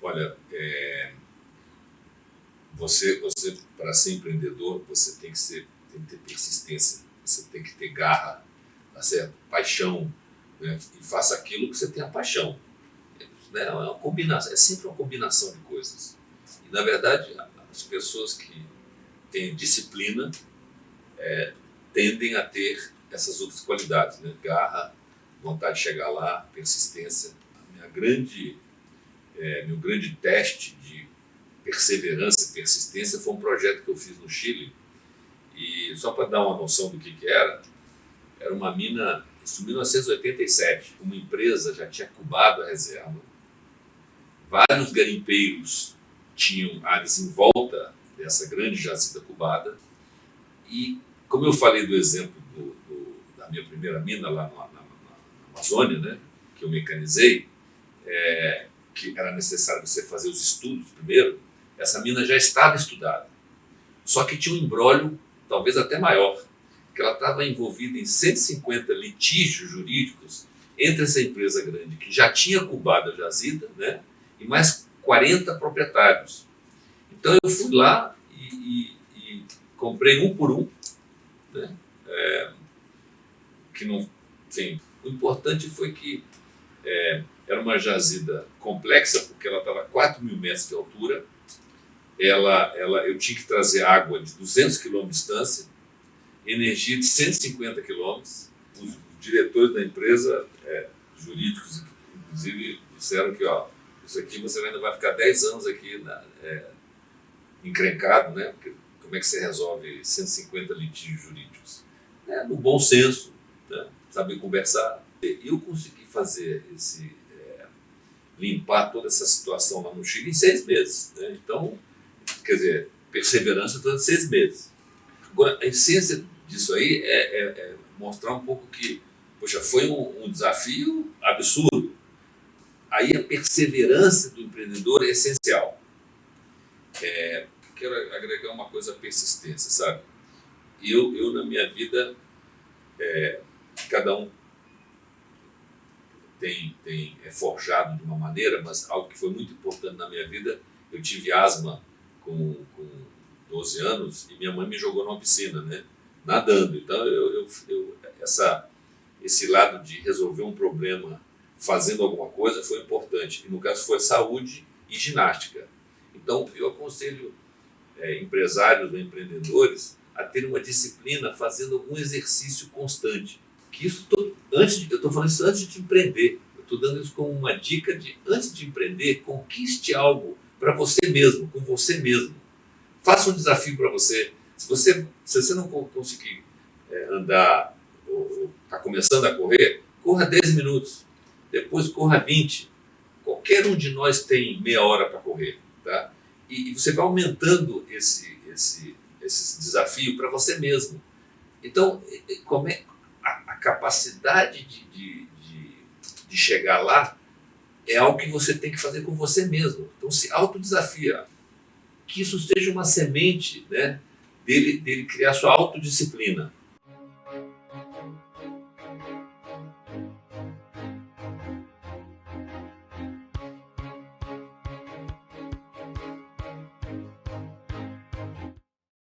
Olha, você para ser empreendedor, você tem que ter persistência, você tem que ter garra, tá certo? Paixão, né? E faça aquilo que você tem a paixão. Né? É uma combinação, é sempre uma combinação de coisas. E, na verdade, as pessoas que têm disciplina tendem a ter essas outras qualidades, né? Garra, vontade de chegar lá, persistência. Meu grande teste de perseverança e persistência foi um projeto que eu fiz no Chile. E só para dar uma noção do que era uma mina, isso em 1987, uma empresa já tinha cubado a reserva, vários garimpeiros tinham áreas em volta dessa grande jazida cubada, e como eu falei do exemplo da minha primeira mina lá na Amazônia, né, que eu mecanizei, que era necessário você fazer os estudos primeiro, essa mina já estava estudada. Só que tinha um imbróglio talvez até maior, que ela estava envolvida em 150 litígios jurídicos entre essa empresa grande, que já tinha cubado a jazida, né, e mais 40 proprietários. Então eu fui lá e comprei um por um, né, que não, enfim, o importante foi que era uma jazida complexa, porque ela estava a 4.000 metros de altura, eu tinha que trazer água de 200 km de distância, energia de 150 km. Os diretores da empresa, jurídicos, inclusive, disseram que isso aqui você ainda vai ficar 10 anos aqui encrencado, né? Porque como é que você resolve 150 litígios jurídicos? No bom senso, né? Saber conversar. E eu consegui fazer limpar toda essa situação lá no Chile em 6 meses. Né? Então, quer dizer, perseverança durante 6 meses. Agora, a essência disso aí é mostrar um pouco que, poxa, foi um desafio absurdo. Aí a perseverança do empreendedor é essencial. Quero agregar uma coisa à persistência, sabe? Eu na minha vida, cada um é forjado de uma maneira, mas algo que foi muito importante na minha vida, eu tive asma com 12 anos e minha mãe me jogou numa piscina, né, nadando. Então esse lado de resolver um problema fazendo alguma coisa foi importante, e no caso foi saúde e ginástica. Então eu aconselho empresários ou empreendedores a ter uma disciplina fazendo algum exercício constante. Que isso eu estou falando isso antes de empreender. Eu estou dando isso como uma dica de, antes de empreender, conquiste algo para você mesmo, com você mesmo. Faça um desafio para você. Se você não conseguir andar, ou está começando a correr, corra 10 minutos. Depois corra 20. Qualquer um de nós tem meia hora para correr. Tá? E você vai aumentando esse desafio para você mesmo. Então, a capacidade de chegar lá é algo que você tem que fazer com você mesmo. Então, se autodesafia. Que isso seja uma semente, né, dele criar sua autodisciplina.